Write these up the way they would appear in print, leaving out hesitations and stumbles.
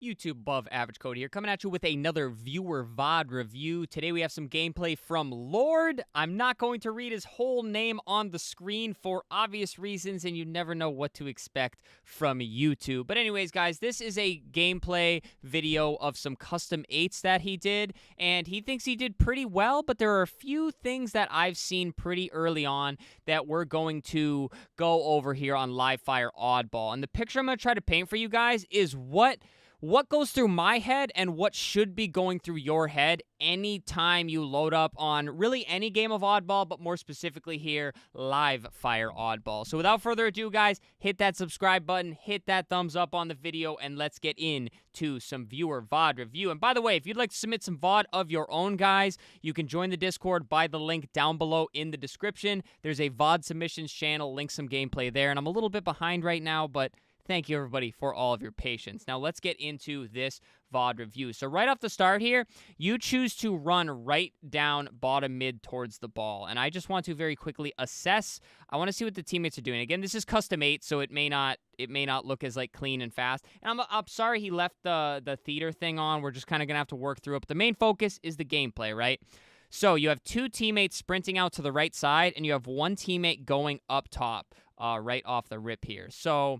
YouTube above average Cody here, coming at you with another viewer VOD review. Today we have some gameplay from Lord. I'm not going to read his whole name on the screen for obvious reasons, and you never know what to expect from YouTube. But anyways, guys, this is a gameplay video of some custom 8s that he did, and he thinks he did pretty well, but there are a few things that I've seen pretty early on that we're going to go over here on Live Fire Oddball. And the picture I'm going to try to paint for you guys is what goes through my head and what should be going through your head anytime you load up on really any game of Oddball, but more specifically here, Live Fire Oddball. So without further ado, guys, hit that subscribe button, hit that thumbs up on the video, and let's get into some viewer VOD review. And by the way, if you'd like to submit some VOD of your own, guys, you can join the Discord by the link down below in the description. There's a VOD submissions channel, link some gameplay there, and I'm a little bit behind right now, but thank you, everybody, for all of your patience. Now, let's get into this VOD review. So right off the start here, you choose to run right down bottom mid towards the ball. And I just want to very quickly assess. I want to see what the teammates are doing. Again, this is custom 8, so it may not look as like clean and fast. And I'm sorry he left the theater thing on. We're just kind of going to have to work through it. But the main focus is the gameplay, right? So you have 2 teammates sprinting out to the right side, and you have 1 teammate going up top right off the rip here. So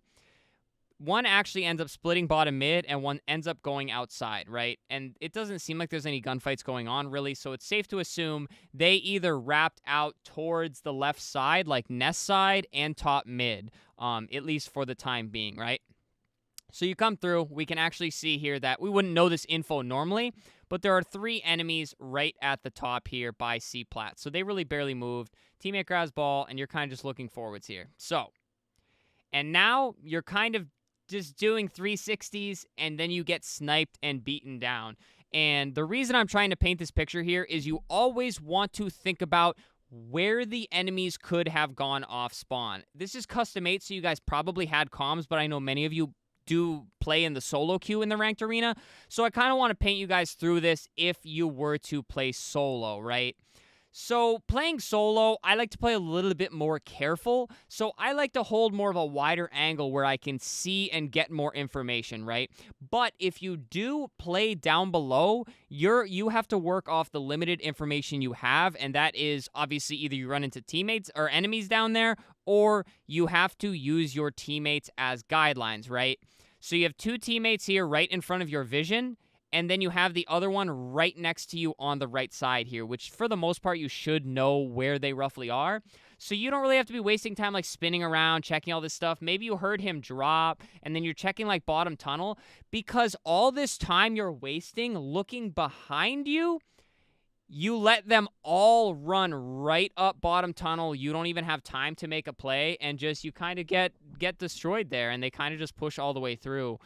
one actually ends up splitting bottom mid, and one ends up going outside, right? And it doesn't seem like there's any gunfights going on, really, so it's safe to assume they either wrapped out towards the left side, like nest side, and top mid, at least for the time being, right? So you come through, we can actually see here that we wouldn't know this info normally, but there are 3 enemies right at the top here by C-plat, so they really barely moved. Teammate grabs ball, and you're kind of just looking forwards here. So, and now you're kind of just doing 360s, and then you get sniped and beaten down. And the reason I'm trying to paint this picture here is you always want to think about where the enemies could have gone off spawn. This is custom 8, so you guys probably had comms, but I know many of you do play in the solo queue in the ranked arena. So I kind of want to paint you guys through this if you were to play solo, right? So playing solo, I like to play a little bit more careful. So I like to hold more of a wider angle where I can see and get more information, right? But if you do play down below, you have to work off the limited information you have, and that is obviously either you run into teammates or enemies down there, or you have to use your teammates as guidelines, right? So you have 2 teammates here right in front of your vision, and then you have the other one right next to you on the right side here, which for the most part, you should know where they roughly are. So you don't really have to be wasting time like spinning around, checking all this stuff. Maybe you heard him drop, and then you're checking like bottom tunnel, because all this time you're wasting looking behind you, you let them all run right up bottom tunnel. You don't even have time to make a play, and just you kind of get destroyed there, and they kind of just push all the way through.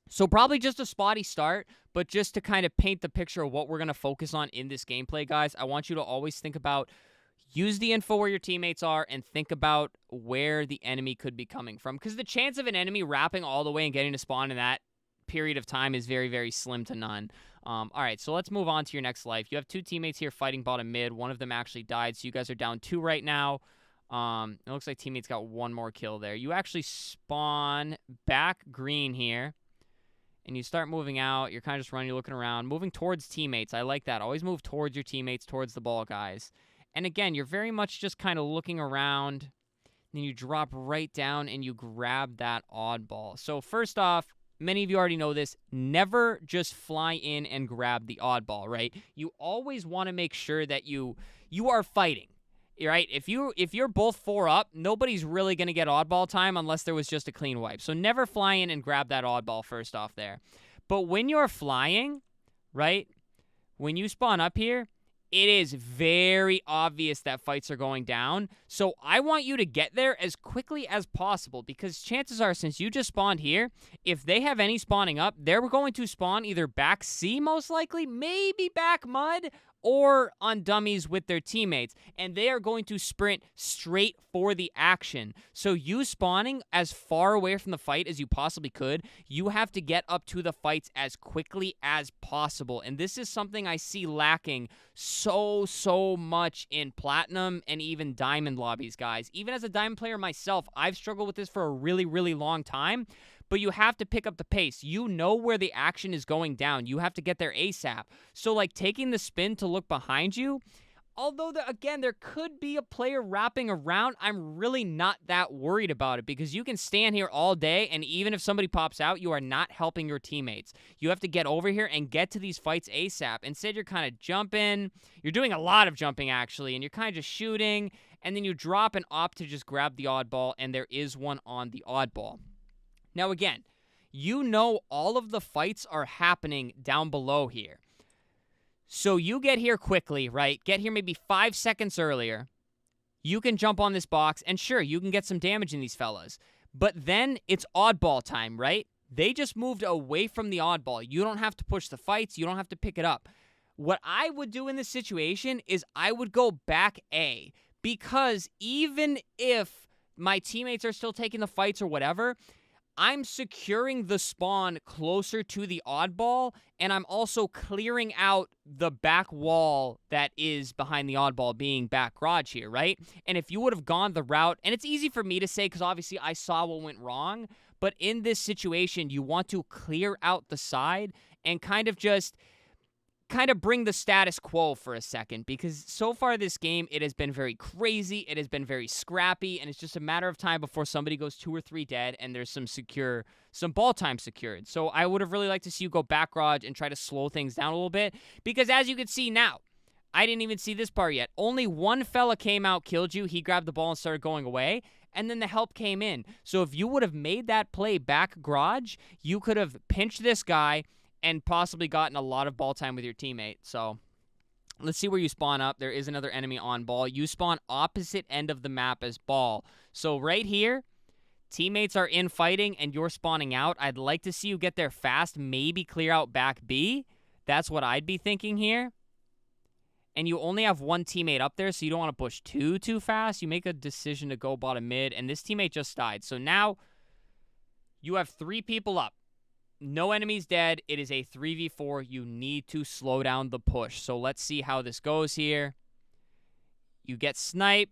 So probably just a spotty start, but just to kind of paint the picture of what we're going to focus on in this gameplay, guys, I want you to always think about, use the info where your teammates are, and think about where the enemy could be coming from. Because the chance of an enemy wrapping all the way and getting to spawn in that period of time is very, very slim to none. All right, so let's move on to your next life. You have 2 teammates here fighting bottom mid. One of them actually died, so you guys are down 2 right now. It looks like teammates got 1 more kill there. You actually spawn back green here, and you start moving out. You're kind of just running, you're looking around, moving towards teammates. I like that. Always move towards your teammates, towards the ball, guys. And again, you're very much just kind of looking around. Then you drop right down and you grab that oddball. So first off, many of you already know this, never just fly in and grab the oddball, right? You always want to make sure that you are fighting. Right? If you're both 4 up, nobody's really going to get oddball time unless there was just a clean wipe. So never fly in and grab that oddball first off there. But when you're flying, right, when you spawn up here, it is very obvious that fights are going down. So I want you to get there as quickly as possible, because chances are, since you just spawned here, if they have any spawning up, they're going to spawn either back C most likely, maybe back mud, or on dummies with their teammates, and they are going to sprint straight for the action. So you spawning as far away from the fight as you possibly could, you have to get up to the fights as quickly as possible. And this is something I see lacking so much in Platinum and even Diamond lobbies, guys. Even as a Diamond player myself, I've struggled with this for a really long time. but you have to pick up the pace. You know where the action is going down. You have to get there ASAP. So, like, taking the spin to look behind you, although, again, there could be a player wrapping around, I'm really not that worried about it because you can stand here all day, and even if somebody pops out, you are not helping your teammates. You have to get over here and get to these fights ASAP. Instead, you're kind of jumping. You're doing a lot of jumping, actually, and you're kind of just shooting, and then you drop and opt to just grab the oddball, and there is one on the oddball. Now, again, you know all of the fights are happening down below here. So you get here quickly, right? Get here maybe 5 seconds earlier. You can jump on this box, and sure, you can get some damage in these fellas. But then it's oddball time, right? They just moved away from the oddball. You don't have to push the fights. You don't have to pick it up. What I would do in this situation is I would go back A, because even if my teammates are still taking the fights or whatever, I'm securing the spawn closer to the oddball, and I'm also clearing out the back wall that is behind the oddball, being back garage here, right? And if you would have gone the route, and it's easy for me to say because obviously I saw what went wrong, but in this situation, you want to clear out the side and kind of bring the status quo for a second, because so far this game, it has been very crazy, it has been very scrappy, and it's just a matter of time before somebody goes 2 or 3 dead and there's some ball time secured. So I would have really liked to see you go back garage and try to slow things down a little bit, because as you can see now, I didn't even see this part yet. Only one fella came out, killed you, he grabbed the ball and started going away, and then the help came in. So if you would have made that play back garage, you could have pinched this guy and possibly gotten a lot of ball time with your teammate. So let's see where you spawn up. There is another enemy on ball. You spawn opposite end of the map as ball. So right here, teammates are in fighting and you're spawning out. I'd like to see you get there fast, maybe clear out back B. That's what I'd be thinking here. And you only have one teammate up there, so you don't want to push too fast. You make a decision to go bottom mid, and this teammate just died. So now you have 3 people up. No enemies dead. It is a 3v4. You need to slow down the push. So let's see how this goes here. You get sniped.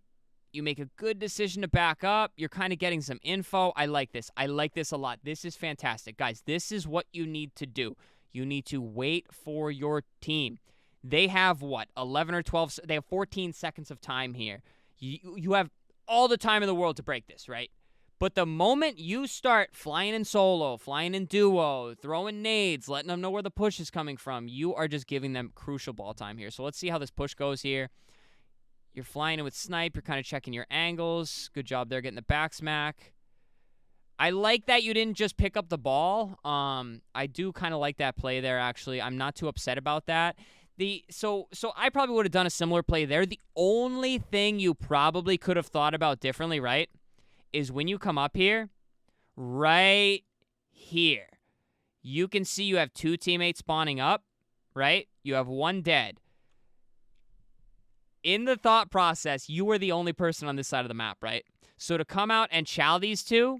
You make a good decision to back up. You're kind of getting some info. I like this. I like this a lot. This is fantastic. Guys, this is what you need to do. You need to wait for your team. They have, what, 11 or 12? They have 14 seconds of time here. You have all the time in the world to break this, right? But the moment you start flying in solo, flying in duo, throwing nades, letting them know where the push is coming from, you are just giving them crucial ball time here. So let's see how this push goes here. You're flying in with snipe. You're kind of checking your angles. Good job there getting the back smack. I like that you didn't just pick up the ball. I do kind of like that play there, actually. I'm not too upset about that. So I probably would have done a similar play there. The only thing you probably could have thought about differently, right, is when you come up here, right here, you can see you have 2 teammates spawning up, right? You have 1 dead. In the thought process, you were the only person on this side of the map, right? So to come out and chow these 2,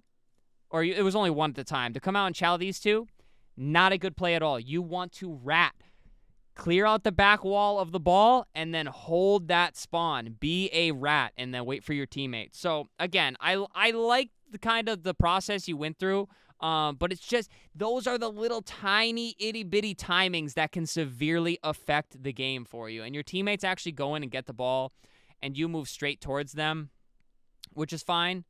or it was only 1 at the time, to come out and chow these 2, not a good play at all. You want to rat. Clear out the back wall of the ball and then hold that spawn. Be a rat and then wait for your teammates. So, again, I like the kind of the process you went through, but it's just those are the little tiny itty-bitty timings that can severely affect the game for you. And your teammates actually go in and get the ball, and you move straight towards them, which is fine.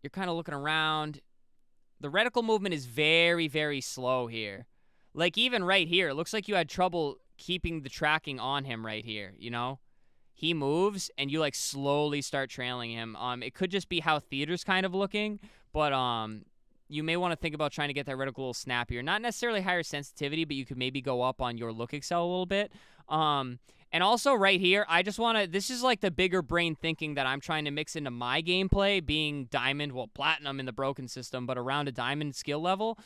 You're kind of looking around. The reticle movement is very, very slow here. Like, even right here, it looks like you had trouble keeping the tracking on him right here, you know? He moves, and you, like, slowly start trailing him. It could just be how theater's kind of looking, but you may want to think about trying to get that reticle a little snappier. Not necessarily higher sensitivity, but you could maybe go up on your look excel a little bit. And also right here, I just want to, this is like the bigger brain thinking that I'm trying to mix into my gameplay, being diamond, well, platinum in the broken system, but around a diamond skill level,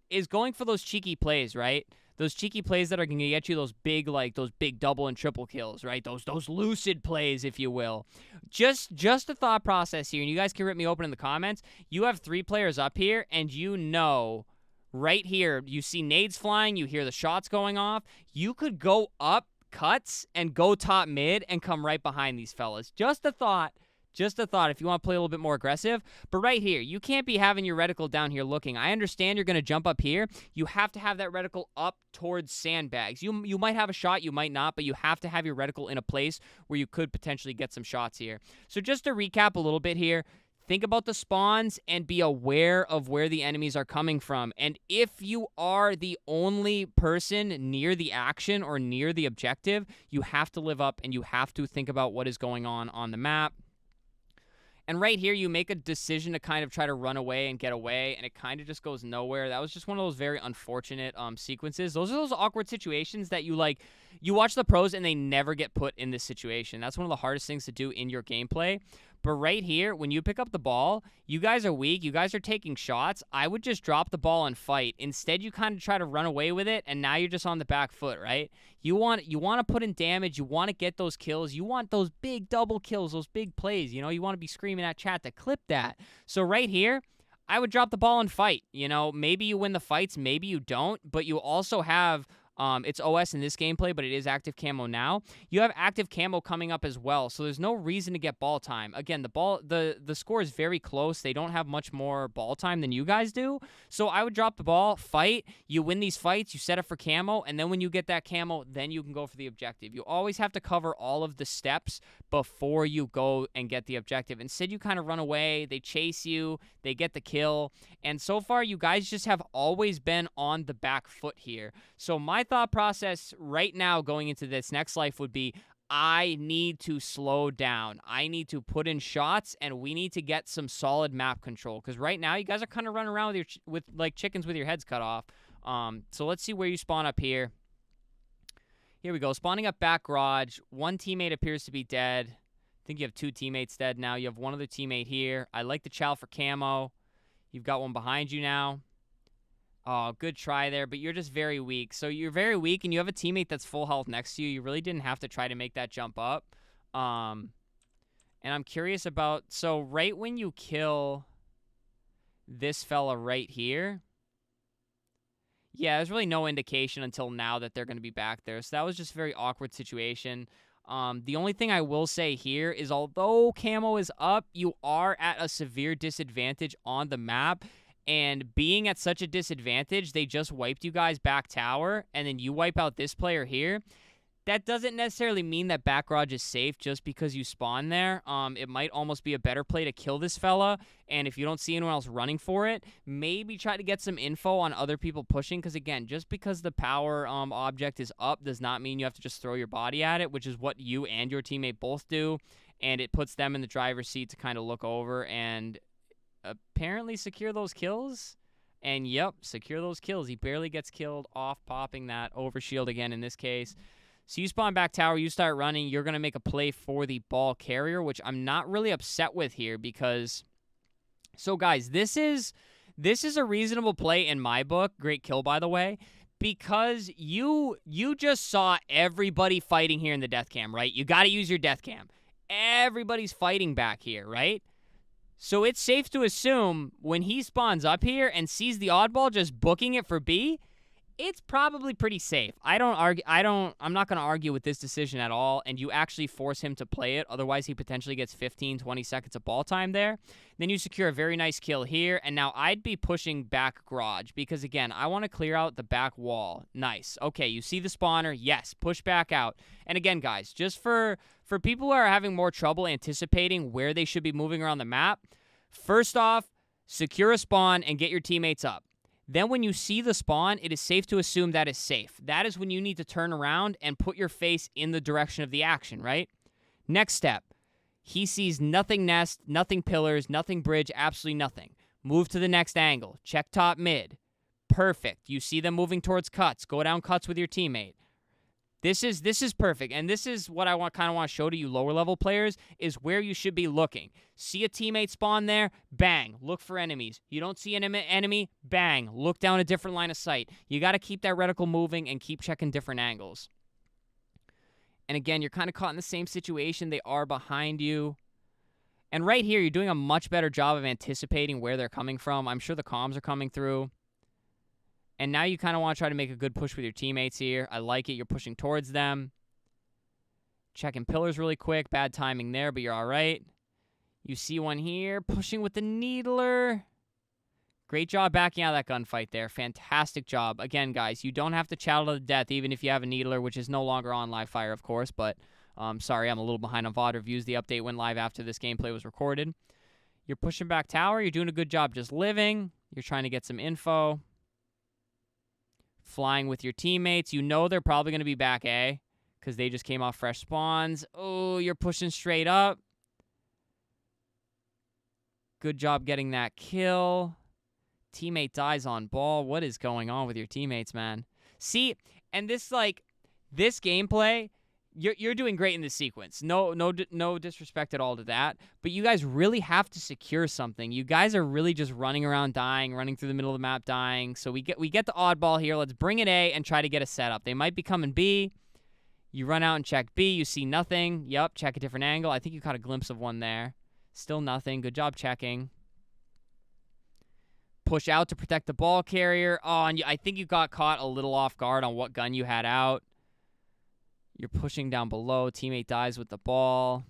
is going for those cheeky plays, right? Those cheeky plays that are going to get you those big, like, those big double and triple kills, right? Those lucid plays, if you will. Just a thought process here, and you guys can rip me open in the comments. You have 3 players up here, and you know right here, you see nades flying, you hear the shots going off. You could go up cuts and go top mid and come right behind these fellas. Just a thought Just a thought if you want to play a little bit more aggressive. But right here, you can't be having your reticle down here looking. I understand you're going to jump up here. You have to have that reticle up towards sandbags. You might have a shot, you might not, but you have to have your reticle in a place where you could potentially get some shots here. So just to recap a little bit here, think about the spawns and be aware of where the enemies are coming from. And if you are the only person near the action or near the objective, you have to live up and you have to think about what is going on the map. And right here, you make a decision to kind of try to run away and get away, and it kind of just goes nowhere. That was just one of those very unfortunate sequences. Those are those awkward situations that you watch the pros and they never get put in this situation. That's one of the hardest things to do in your gameplay. But right here, when you pick up the ball, you guys are weak. You guys are taking shots. I would just drop the ball and fight. Instead, you kind of try to run away with it, and now you're just on the back foot, right? You want to put in damage. You want to get those kills. You want those big double kills, those big plays. You want to be screaming at chat to clip that. So right here, I would drop the ball and fight. Maybe you win the fights, maybe you don't, but you also have... it's OS in this gameplay, but it is active camo now. You have active camo coming up as well, so there's no reason to get ball time. Again, the score is very close. They don't have much more ball time than you guys do. So I would drop the ball, fight. You win these fights, you set up for camo, and then when you get that camo, then you can go for the objective. You always have to cover all of the steps before you go and get the objective. Instead, you kind of run away. They chase you. They get the kill. And so far, you guys just have always been on the back foot here. So my thought process right now going into this next life would be, I need to slow down. I need to put in shots, and we need to get some solid map control. Because right now, you guys are kind of running around with like chickens with your heads cut off. So let's see where you spawn up here. Here we go. Spawning up back garage. One teammate appears to be dead. I think you have two teammates dead now. You have one other teammate here. I like the chow for camo. You've got one behind you now. Oh, good try there, but you're just very weak. So you're very weak, and you have a teammate that's full health next to you. You really didn't have to try to make that jump up. And I'm curious about... So right when you kill this fella right here... Yeah, there's really no indication until now that they're going to be back there. So that was just a very awkward situation. The only thing I will say here is although camo is up, you are at a severe disadvantage on the map. And being at such a disadvantage, they just wiped you guys back tower, and then you wipe out this player here. That doesn't necessarily mean that back garage is safe just because you spawn there. It might almost be a better play to kill this fella, and if you don't see anyone else running for it, maybe try to get some info on other people pushing, because again, just because the power object is up does not mean you have to just throw your body at it, which is what you and your teammate both do, and it puts them in the driver's seat to kind of look over and apparently secure those kills. And yep, secure those kills. He barely gets killed off popping that overshield again in this case. So you spawn back tower, you start running, you're going to make a play for the ball carrier, which I'm not really upset with here because... So guys, this is a reasonable play in my book. Great kill, by the way. Because you just saw everybody fighting here in the death cam, right? You got to use your death cam. Everybody's fighting back here, right? So it's safe to assume when he spawns up here and sees the oddball just booking it for B, it's probably pretty safe. I'm not going to argue with this decision at all, and you actually force him to play it. Otherwise, he potentially gets 15, 20 seconds of ball time there. Then you secure a very nice kill here, and now I'd be pushing back garage because, again, I want to clear out the back wall. Nice. Okay, you see the spawner. Yes, push back out. And again, guys, just for people who are having more trouble anticipating where they should be moving around the map, first off, secure a spawn and get your teammates up. Then when you see the spawn, it is safe to assume that is safe. That is when you need to turn around and put your face in the direction of the action, right? Next step. He sees nothing nest, nothing pillars, nothing bridge, absolutely nothing. Move to the next angle. Check top mid. Perfect. You see them moving towards cuts. Go down cuts with your teammate. This is perfect, and this is what I kind of want to show to you lower level players is where you should be looking. See a teammate spawn there, bang, look for enemies. You don't see an enemy, bang, look down a different line of sight. You got to keep that reticle moving and keep checking different angles. And again, you're kind of caught in the same situation. They are behind you. And right here, you're doing a much better job of anticipating where they're coming from. I'm sure the comms are coming through. And now you kind of want to try to make a good push with your teammates here. I like it. You're pushing towards them. Checking pillars really quick. Bad timing there, but you're all right. You see one here, pushing with the needler. Great job backing out of that gunfight there. Fantastic job. Again, guys, you don't have to chow to the death, even if you have a needler, which is no longer on live fire, of course. But sorry, I'm a little behind on VOD reviews. The update went live after this gameplay was recorded. You're pushing back tower. You're doing a good job just living. You're trying to get some info. Flying with your teammates. You know they're probably going to be back A because they just came off fresh spawns. Oh, you're pushing straight up. Good job getting that kill. Teammate dies on ball. What is going on with your teammates, man? See, and this gameplay, you're doing great in this sequence. No disrespect at all to that. But you guys really have to secure something. You guys are really just running around dying, running through the middle of the map dying. So we get the oddball here. Let's bring it A and try to get a setup. They might be coming B. You run out and check B. You see nothing. Yup, check a different angle. I think you caught a glimpse of one there. Still nothing. Good job checking. Push out to protect the ball carrier. Oh, and I think you got caught a little off guard on what gun you had out. You're pushing down below. Teammate dies with the ball.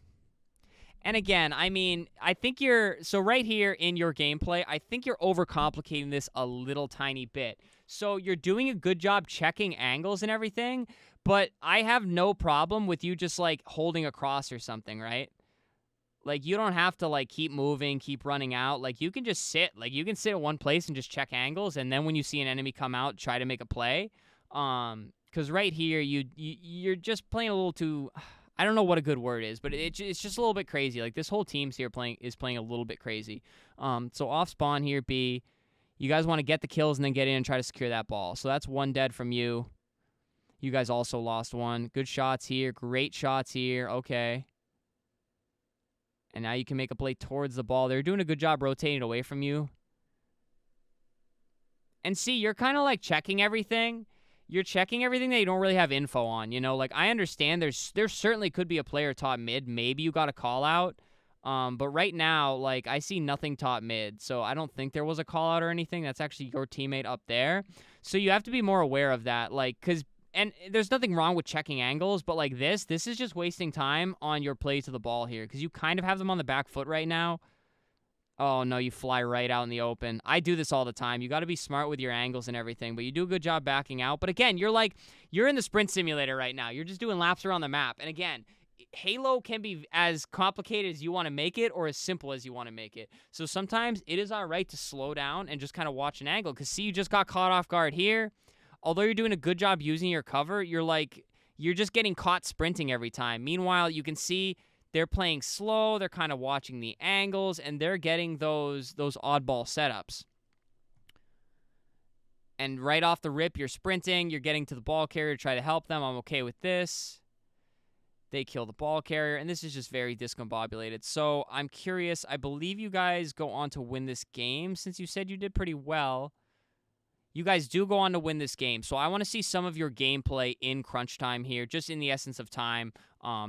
And again, I mean, I think so right here in your gameplay, I think you're overcomplicating this a little tiny bit. So you're doing a good job checking angles and everything, but I have no problem with you just, like, holding across or something, right? Like, you don't have to, like, keep moving, keep running out. Like, you can just sit. Like, you can sit at one place and just check angles, and then when you see an enemy come out, try to make a play. Because right here, you're just playing a little too... I don't know what a good word is, but it's just a little bit crazy. Like, this whole team's here is playing a little bit crazy. So off spawn here, B. You guys want to get the kills and then get in and try to secure that ball. So that's one dead from you. You guys also lost one. Good shots here. Great shots here. Okay. And now you can make a play towards the ball. They're doing a good job rotating away from you. And see, you're kind of like checking everything. You're checking everything that you don't really have info on. You know, like, I understand there certainly could be a player top mid. Maybe you got a call out. But right now, like, I see nothing top mid. So I don't think there was a call out or anything. That's actually your teammate up there. So you have to be more aware of that. Like, and there's nothing wrong with checking angles, but like this is just wasting time on your play to the ball here because you kind of have them on the back foot right now. Oh, no, you fly right out in the open. I do this all the time. You got to be smart with your angles and everything, but you do a good job backing out. But again, you're in the sprint simulator right now. You're just doing laps around the map. And again, Halo can be as complicated as you want to make it or as simple as you want to make it. So sometimes it is all right to slow down and just kind of watch an angle because, see, you just got caught off guard here. Although you're doing a good job using your cover, you're just getting caught sprinting every time. Meanwhile, you can see they're playing slow, they're kind of watching the angles, and they're getting those oddball setups. And right off the rip, you're sprinting, you're getting to the ball carrier to try to help them. I'm okay with this. They kill the ball carrier, and this is just very discombobulated. So I'm curious, I believe you guys go on to win this game, since you said you did pretty well. You guys do go on to win this game, so I want to see some of your gameplay in crunch time here, just in the essence of time.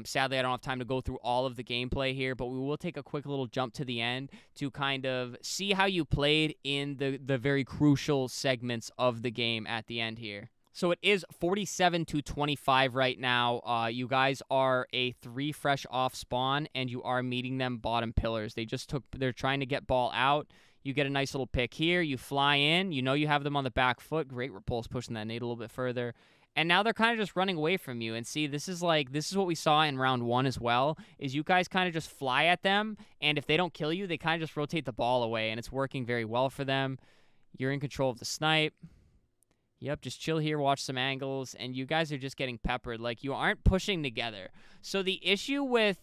Sadly, I don't have time to go through all of the gameplay here, but we will take a quick little jump to the end to kind of see how you played in the very crucial segments of the game at the end here. So it is 47-25 right now. You guys are a 3 fresh off spawn, and you are meeting them bottom pillars. They're trying to get ball out. You get a nice little pick here. You fly in. You know you have them on the back foot. Great repulse pushing that nade a little bit further. And now they're kind of just running away from you. And see, this is what we saw in round 1 as well, is you guys kind of just fly at them. And if they don't kill you, they kind of just rotate the ball away. And it's working very well for them. You're in control of the snipe. Yep, just chill here, watch some angles. And you guys are just getting peppered. Like, you aren't pushing together. So the issue with...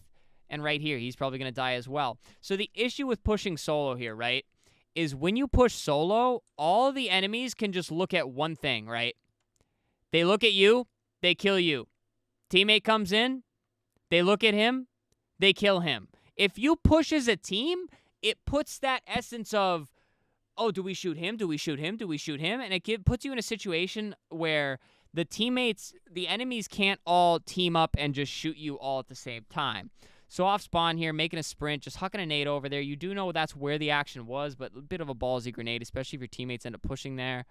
And right here, he's probably going to die as well. So the issue with pushing solo here, right, is when you push solo, all the enemies can just look at one thing, right? They look at you, they kill you. Teammate comes in, they look at him, they kill him. If you push as a team, it puts that essence of, oh, do we shoot him? Do we shoot him? Do we shoot him? And it puts you in a situation where the enemies can't all team up and just shoot you all at the same time. So off spawn here, making a sprint, just hucking a nade over there. You do know that's where the action was, but a bit of a ballsy grenade, especially if your teammates end up pushing there.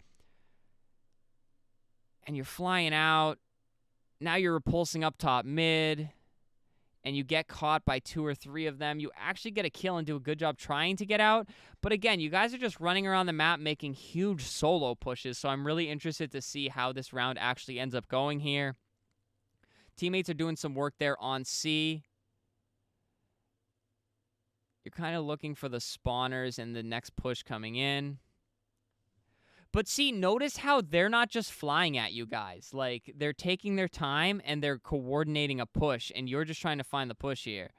And you're flying out. Now you're repulsing up top mid. and you get caught by 2 or 3 of them, you actually get a kill and do a good job trying to get out. But again, you guys are just running around the map making huge solo pushes, so I'm really interested to see how this round actually ends up going here. Teammates are doing some work there on C. You're kind of looking for the spawners and the next push coming in. But see, notice how they're not just flying at you guys. Like, they're taking their time and they're coordinating a push, and you're just trying to find the push here.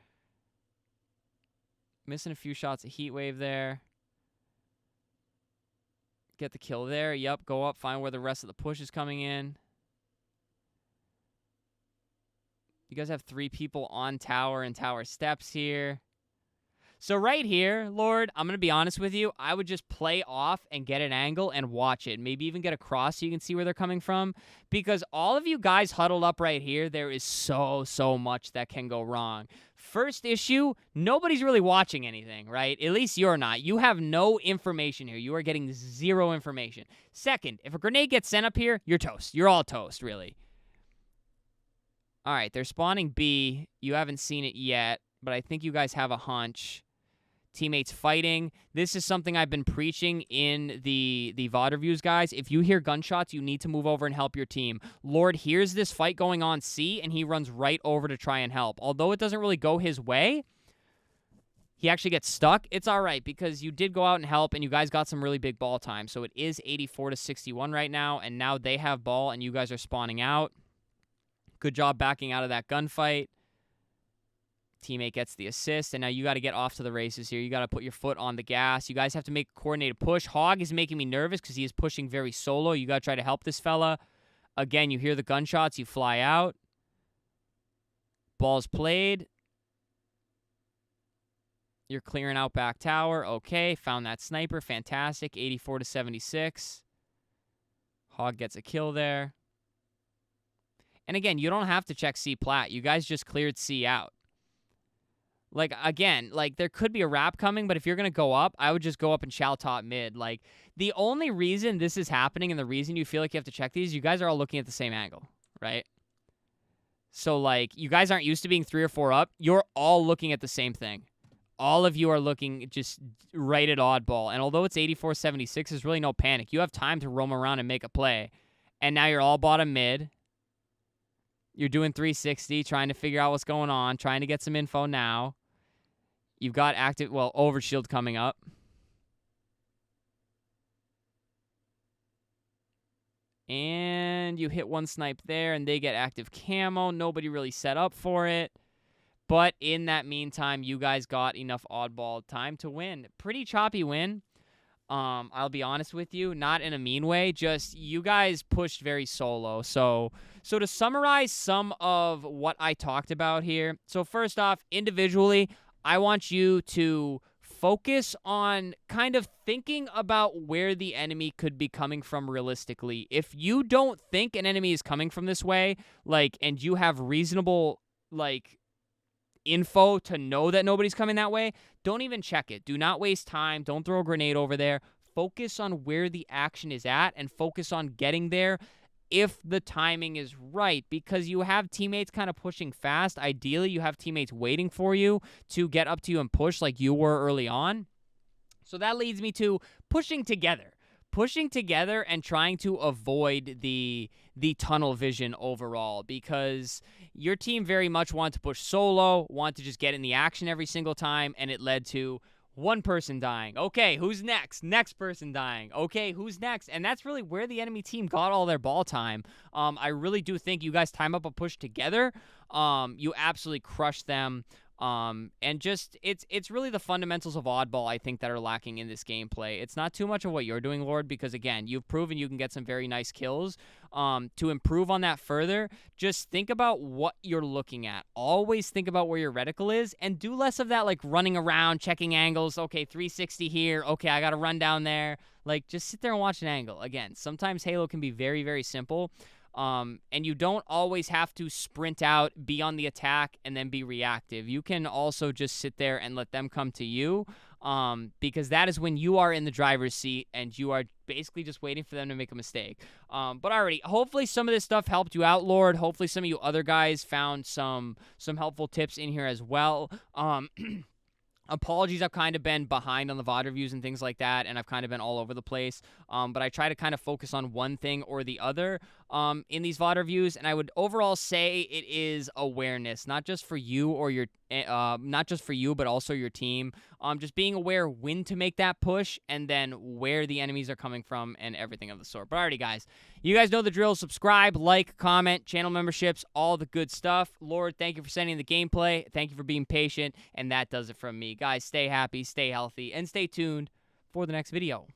Missing a few shots of heat wave there. Get the kill there. Yep, go up, find where the rest of the push is coming in. You guys have 3 people on tower and tower steps here. So right here, Lord, I'm going to be honest with you. I would just play off and get an angle and watch it. Maybe even get across so you can see where they're coming from. Because all of you guys huddled up right here, there is so much that can go wrong. First issue, nobody's really watching anything, right? At least you're not. You have no information here. You are getting 0 information. Second, if a grenade gets sent up here, you're toast. You're all toast, really. All right, they're spawning B. You haven't seen it yet, but I think you guys have a hunch. Teammates fighting. This is something I've been preaching in the VOD reviews, guys. If you hear gunshots, you need to move over and help your team. Lord hears this fight going on C, and he runs right over to try and help. Although it doesn't really go his way, he actually gets stuck. It's all right, because you did go out and help, and you guys got some really big ball time. So it is 84-61 right now, and now they have ball, and you guys are spawning out. Good job backing out of that gunfight. Teammate gets the assist, and now you got to get off to the races here. You got to put your foot on the gas. You guys have to make a coordinated push. Hog is making me nervous because he is pushing very solo. You got to try to help this fella. Again, you hear the gunshots. You fly out. Ball's played. You're clearing out back tower. Okay, found that sniper. Fantastic. 84-76. Hog gets a kill there. And again, you don't have to check C plat. You guys just cleared C out. Like, again, like, there could be a wrap coming, but if you're going to go up, I would just go up and chow top mid. Like, the only reason this is happening and the reason you feel like you have to check these, you guys are all looking at the same angle, right? So, like, you guys aren't used to being 3 or 4 up. You're all looking at the same thing. All of you are looking just right at oddball. And although it's 84-76, there's really no panic. You have time to roam around and make a play. And now you're all bottom mid. You're doing 360, trying to figure out what's going on, trying to get some info now. You've got active, well, overshield coming up. And you hit one snipe there, and they get active camo. Nobody really set up for it. But in that meantime, you guys got enough oddball time to win. Pretty choppy win. I'll be honest with you, not in a mean way, just you guys pushed very solo. So to summarize some of what I talked about here, so first off, individually, I want you to focus on kind of thinking about where the enemy could be coming from realistically. If you don't think an enemy is coming from this way, like, and you have reasonable, like, info to know that nobody's coming that way, don't even check it. Do not waste time. Don't throw a grenade over there. Focus on where the action is at and focus on getting there if the timing is right, because you have teammates kind of pushing fast. Ideally, you have teammates waiting for you to get up to you and push like you were early on. So that leads me to pushing together. Pushing together and trying to avoid the tunnel vision overall, because your team very much wanted to push solo, wanted to just get in the action every single time, and it led to one person dying. Okay, who's next? Next person dying. Okay, who's next? And that's really where the enemy team got all their ball time. I really do think you guys time up a push together. You absolutely crushed them. And just, it's really the fundamentals of oddball, I think, that are lacking in this gameplay. It's not too much of what you're doing, Lord, because, again, you've proven you can get some very nice kills. To improve on that further, just think about what you're looking at. Always think about where your reticle is, and do less of that, like, running around, checking angles. Okay, 360 here. Okay, I got to run down there. Like, just sit there and watch an angle. Again, sometimes Halo can be very, very simple. And you don't always have to sprint out, be on the attack, and then be reactive. You can also just sit there and let them come to you. because that is when you are in the driver's seat and you are basically just waiting for them to make a mistake. But alrighty, hopefully some of this stuff helped you out, Lord. Hopefully some of you other guys found some helpful tips in here as well. Apologies, I've kind of been behind on the VOD reviews and things like that, and I've kind of been all over the place. But I try to kind of focus on one thing or the other in these VOD reviews, and I would overall say it is awareness, not just for you or your, not just for you, but also your team. Just being aware when to make that push, and then where the enemies are coming from, and everything of the sort. But alrighty, guys, you guys know the drill. Subscribe, like, comment, channel memberships, all the good stuff. Lord, thank you for sending the gameplay. Thank you for being patient, and that does it from me. Guys, stay happy, stay healthy, and stay tuned for the next video.